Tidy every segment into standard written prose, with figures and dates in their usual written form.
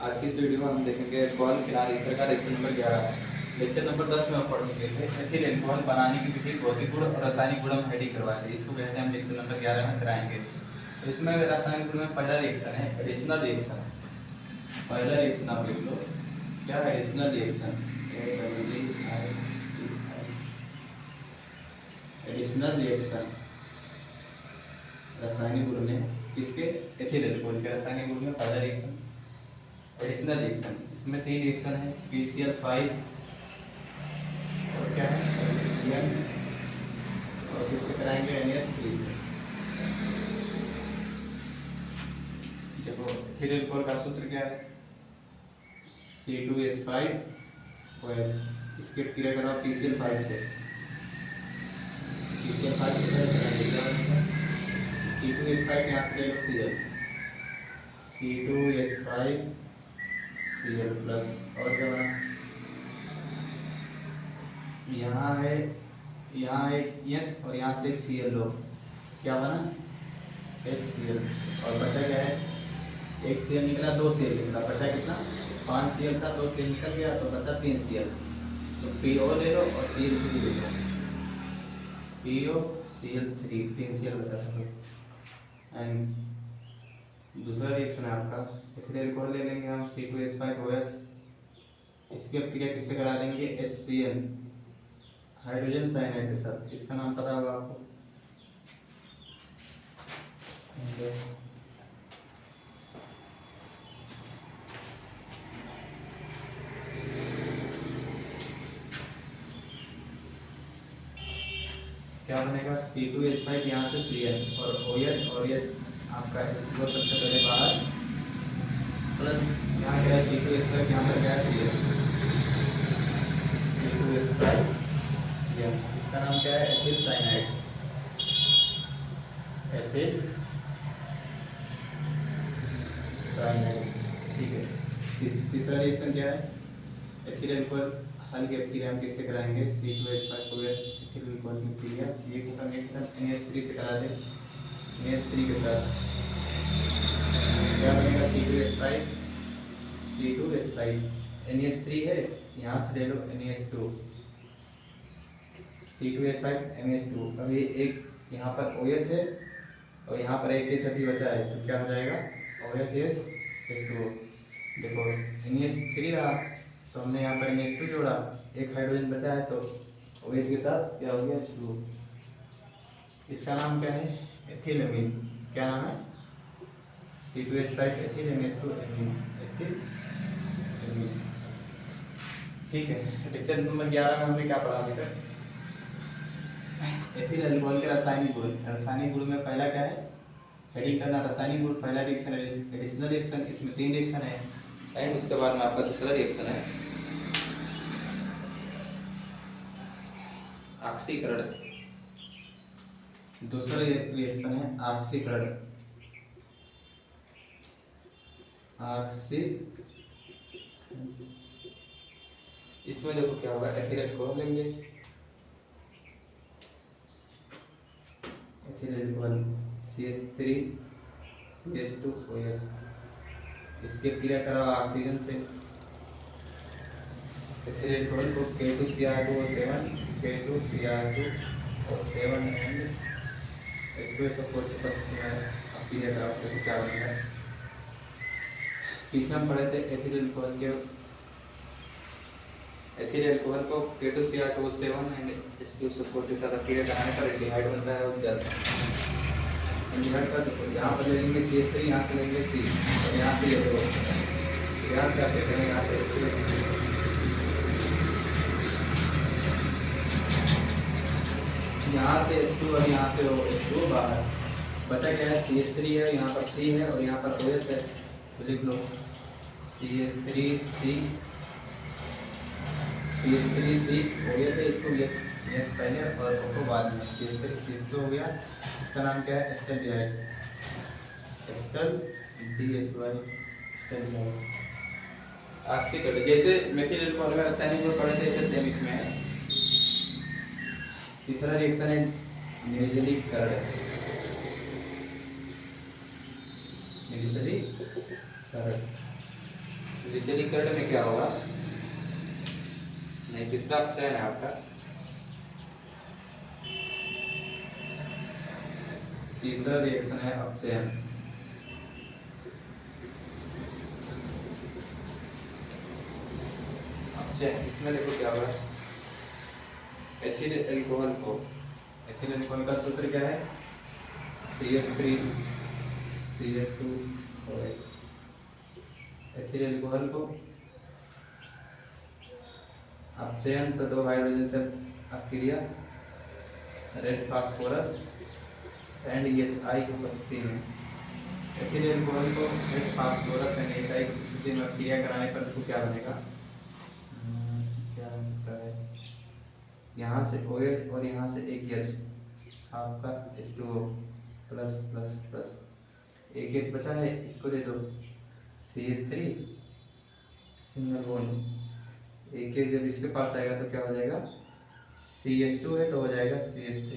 आज की इस वीडियो में हम देखेंगे अल्कोहल फिनाइल ईथर का लेक्चर नंबर 11 है। लेक्चर नंबर 10 में हम पढ़ चुके थे एथिल अल्कोहल बनाने की विधि, भौतिक गुण और रासायनिक गुण हम हेडिंग करवाएंगे। इसको कहते हैं हम लेक्चर नंबर 11 में कराएंगे। तो इसमें रासायनिक गुण में पहला रिएक्शन है एडिशनल रिएक्शन। पहला रिएक्शन आप देख लो, क्या है एडिशनल रिएक्शन। एडिशनल रिएक्शन रासायनिक गुण में किसके, एथिल अल्कोहल के रासायनिक गुण में पहला रिएक्शन एडिशनल रिएक्शन। इसमें 3 रिएक्शन है, PCl5 और क्या है ऑक्सीजन, और किससे कराएंगे NH3 से। देखो एथिल अल्कोहल का सूत्र क्या है, C2H5OH। इसके क्रिया कराओ PCl5 से, PCl5 से कराएंगे C2H5 यहाँ से ले लो Cl, C2H5 Cl प्लस और क्या बना, यहाँ एक H और यहाँ से एक Cl लो, क्या बना HCl। और बचा क्या है, एक Cl निकला, 2 Cl निकला, बचा कितना 5 Cl था, 2 Cl निकल गया तो बचा 3 Cl। तो PO ले लो और Cl3 ले लो, PO Cl3 3 Cl बचा था। एंड दूसरा रिएक्शन है आपका एथिल अल्कोहल ले लेंगे हम C2H5OH। इसकी अब क्रिया किससे करा देंगे HCl हाइड्रोजन साइनाइड के साथ। इसका नाम पता होगा आपको, क्या बनेगा C2H5 यहाँ से Cl और OH और OH आपका इसको सबसे पहले बाहर, प्लस यहाँ क्या है C2H5 यहाँ पर क्या है Cl, C2H5 Cl। इसका नाम क्या है एथिल साइनाइड, एथिल साइनाइड। ठीक है, तीसरा रिएक्शन क्या है एथिल अल्कोहल हल की क्रिया हम किससे कराएंगे C2H5OH एथिल अल्कोहल की क्रिया, ये खत्म NH3 से करा दे, NH3 के साथ क्या बनेगा C2H5 NH3 है, यहाँ से ले लो NH2, C2H5 NH2। अब ये एक यहाँ पर OH है और यहाँ पर एक H अभी बचा है, तो क्या हो जाएगा OHH2। देखो NH3 रहा तो हमने यहाँ पर NH2 जोड़ा, एक हाइड्रोजन बचा है तो OH के साथ क्या हो गया H2। इसका नाम क्या है एथिल अमीन। क्या नाम है C2H5 एथिल NH2 अमीन, एथिल अमीन। ठीक है, लेक्चर नंबर 11 में हमने क्या पढ़ा अभी तक, एथिल अल्कोहल के रासायनिक गुण। रासायनिक गुण में पहला क्या है हेडिंग करना, रासायनिक गुण पहला रिएक्शन एडिशनल रिएक्शन। इसमें 3 रिएक्शन है एंड उसके बाद में आपका दूसरा रिएक्शन है ऑक्सीकरण। दूसरा रिएक्शन है ऑक्सीकरण, इसमें देखो क्या होगा एथिल अल्कोहल लेंगे, एथिल अल्कोहल CH3 CH2OH। इसके क्रिया करा ऑक्सीजन से, एथिल अल्कोहल को K2Cr2O7 K2Cr2O7 एंड H2SO4 क्रिया करा तो क्या बनेगा। तीसरा हम पढ़े थे एथिल अल्कोहल को K2Cr2O7 एंड H2SO4 के साथ क्रिया कराने पर एल्डिहाइड बनता है और जल एल्डिहाइड का। यहाँ पर ले लेंगे CH3, यहाँ से लेंगे C और यहाँ से ले लो, यहाँ से आप देखेंगे यहाँ से यहाँ से H2 और यहाँ से H2 बाहर, बचा क्या है CH3 है, यहाँ पर C है और यहाँ पर OH है, तो लिख लो CH3C OH है, इसको H पहले और O बाद में, CH3C हो गया। इसका नाम क्या है एस्टल्डिहाइड, ऑक्सीकरण। जैसे मेथिल अल्कोहल में रासायनिक गुण पढ़े थे ऐसे सेम इसमें है। तीसरा रिएक्शन है निर्जलीकरण, निर्जलीकरण। निर्जलीकरण में क्या होगा? नहीं, तीसरा अपचयन है आपका। तीसरा रिएक्शन है अपचयन। अपचयन इसमें देखो क्या होगा, एथिल अल्कोहल को, एथिल अल्कोहल का सूत्र क्या है? CH3 CH2 OH। Ethyl alcohol को अपचयन तो 2 हाइड्रोजन से अपक्रिया, रेड फास्फोरस एंड EHI की उपस्थिति में। एथिल अल्कोहल को रेड फास्फोरस एंड EHI की उपस्थिति में अपक्रिया कराने पर देखो क्या बनेगा? क्या बन सकता है? यहाँ से OH और यहाँ से एक H, आपका H2O प्लस प्लस प्लस एक H बचा है, इसको दे दो CH3 सिंगल बॉन्ड। एक H जब इसके पास आएगा तो क्या हो जाएगा? CH2 है तो हो जाएगा CH3।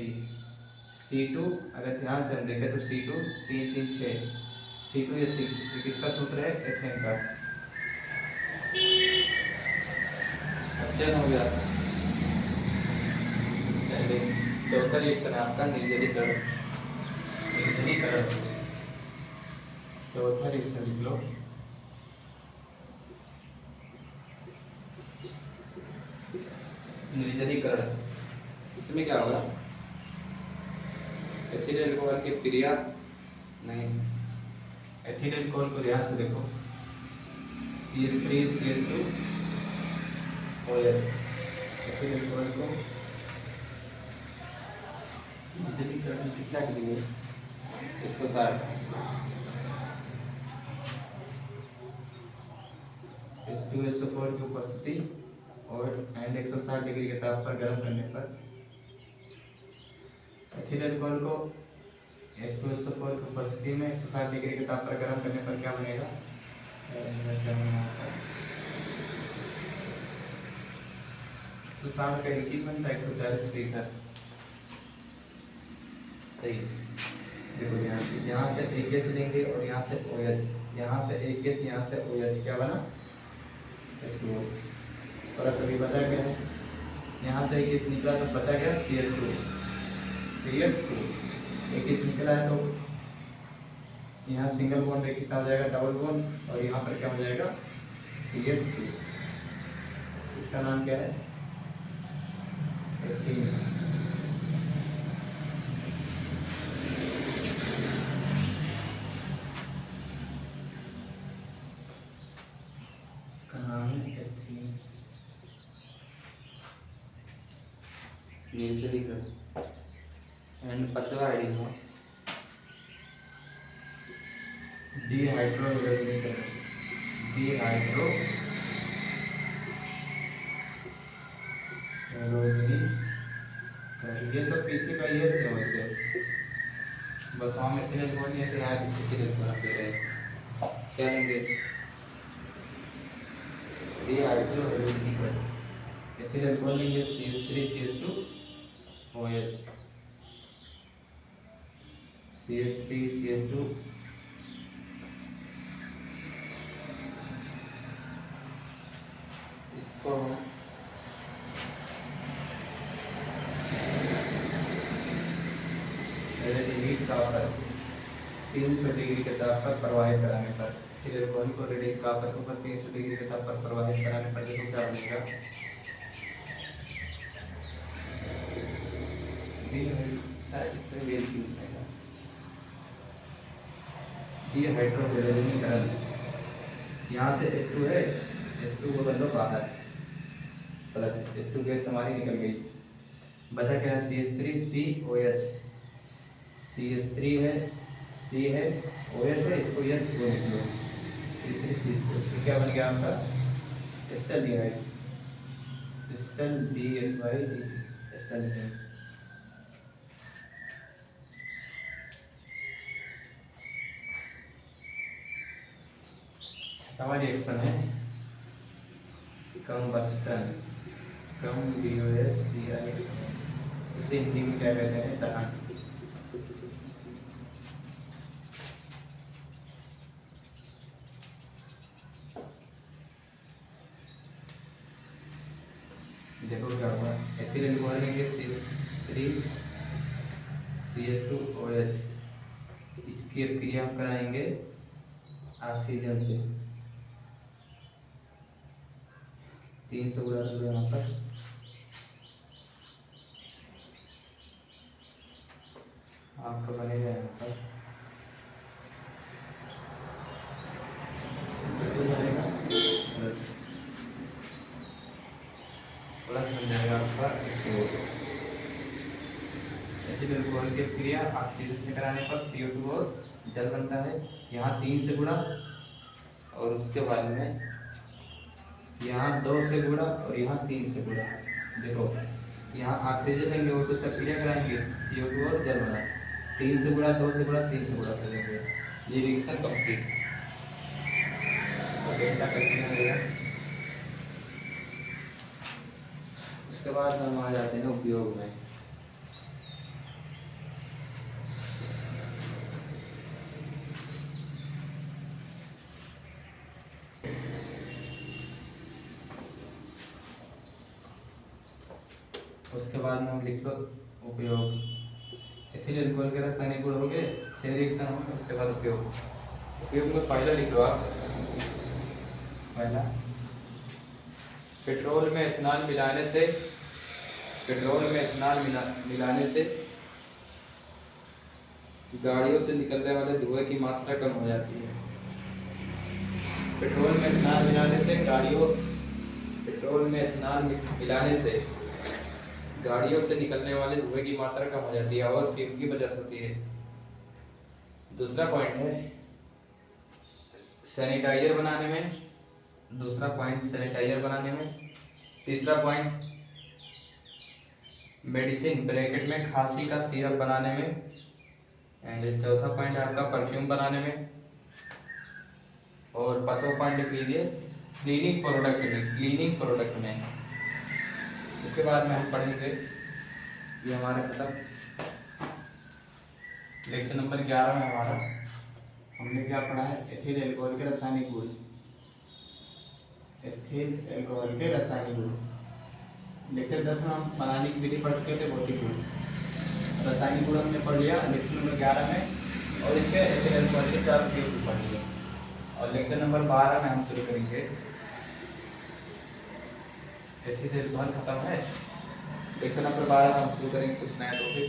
C2 अगर ध्यान से हम देखें तो C2 3 3 6, C2 या 6, किसका सूत्र है? एथेन का। अपचयन हो गया। चौथा रिएक्शन है आपका निर्जलीकरण। निर्जलीकरण चौथा रिएक्शन लिख लो। निर्जलीकरण, इसमें क्या होगा? एथिल अल्कोहल की क्रिया नहीं, एथिल अल्कोहल को ध्यान से देखो, CH3 CH2 OH। Ethyl alcohol को निर्जलीकरण कितना करेंगे? 160। H2SO4 की उपस्थिति और एंड 160 डिग्री के ताप पर गर्म करने पर एथिल अल्कोहल को H2SO4 की उपस्थिति में 160 डिग्री के ताप पर गर्म करने पर क्या बनेगा? सुसान का एक बनता है 140 लीटर। सही। देखो यहाँ से एक H लेंगे और यहाँ से OH, यहाँ से एक H, यहाँ से OH, क्या बना? H2O प्लस अभी बचा क्या है? यहाँ से एक H निकला तो बचा गया CH2। CH2 एक H निकला है तो यहाँ सिंगल बॉन्ड एक कितना हो जाएगा? डबल बॉन्ड, और यहाँ पर क्या हो जाएगा? CH2। इसका नाम क्या है? एथीन। इसका नाम है एथीन। निर्जलीकरण एंड पांचवा हेडिंग हो डिहाइड्रोजनीकरण। ये सब पीछे का ईयर से हो, इसे बस वहाँ में एथिल अल्कोहल नहीं है तो यहाँ एथिल अल्कोहल पे रहे, क्या लेंगे? डिहाइड्रोजनीकरण। एथिल अल्कोहल में ये CH3 CH2 OH, CH3 CH2 इसको हीट ताप 300 डिग्री के ताप पर प्रवाहित कराने पर, एथिल अल्कोहल को रेडिएट कॉपर के ऊपर 300 डिग्री के ताप पर प्रवाहित कराने पर देखो क्या बनेगा? डिहाइड्रोजनीकरण। यहाँ से H2 है, H2 को कर लो बाहर, प्लस H2 गैस हमारी निकल गई, बचा क्या है? CH3 COH। CH3 है, C है, OH है, इसको H को लिख लो, C3 C2। क्या बन गया आपका? Acetaldehyde, acetaldehyde, acetaldehyde. छठवां रिएक्शन है कंबस्टन, COMBUSTI, इसे हिंदी में क्या कहते हैं? दहन। करेंगे CH3CH2OH, इसकी अब क्रिया हम कराएंगे ऑक्सीजन से। 3 से गुणा कर यहाँ पर, आपका बनेगा यहाँ पर बनेगा प्लस बन जाएगा आपका एसिड अल्कोहल की क्रिया ऑक्सीजन से कराने पर CO2 और जल बनता है। यहाँ 3 से गुणा और उसके बाद में यहाँ 2 से गुणा और यहाँ 3 से गुणा। देखो यहाँ ऑक्सीजन लेंगे वो तो सब क्रिया कराएंगे CO2 और जल बना, 3 से गुणा 2 से गुणा 3 से गुणा करेंगे, ये रिएक्शन कंप्लीट। उसके बाद हम आ जाते हैं उपयोग में। उसके बाद में हम लिख लो उपयोग। एथिल अल्कोहल के रासायनिक गुण हो गए, 6 रिएक्शन हो गए। उसके बाद उपयोग। उपयोग में पहला लिख लो आप, पहला पेट्रोल में इथेनॉल मिलाने से, मिलाने से गाड़ियों से निकलने वाले धुएं की मात्रा कम हो जाती है। पेट्रोल में इथेनॉल मिलाने से गाड़ियों से निकलने वाले धुएं की मात्रा कम हो जाती है और फ्यूल की बचत होती है। दूसरा पॉइंट है सैनिटाइजर बनाने में। तीसरा पॉइंट मेडिसिन ब्रैकेट में खांसी का सिरप बनाने में। एंड चौथा पॉइंट है आपका परफ्यूम बनाने में। और पांचवा पॉइंट लिख लीजिए क्लीनिंग प्रोडक्ट में। इसके बाद में हम पढ़ेंगे, ये हमारा खत्म लेक्चर नंबर 11 में हमारा हमने क्या पढ़ा है, एथिल अल्कोहल के रासायनिक गुण। लेक्चर 10 में हम बनाने की विधि पढ़ चुके थे, भौतिक गुण। रासायनिक गुण हमने पढ़ लिया लेक्चर नंबर 11 में, और इसके एथिल अल्कोहल के 4 उपयोग पढ़ लिए। और लेक्चर नंबर 12 में हम शुरू करेंगे, एथिल अल्कोहल खत्म है, लेक्चर नंबर 12 में हम शुरू करेंगे कुछ नया टॉपिक।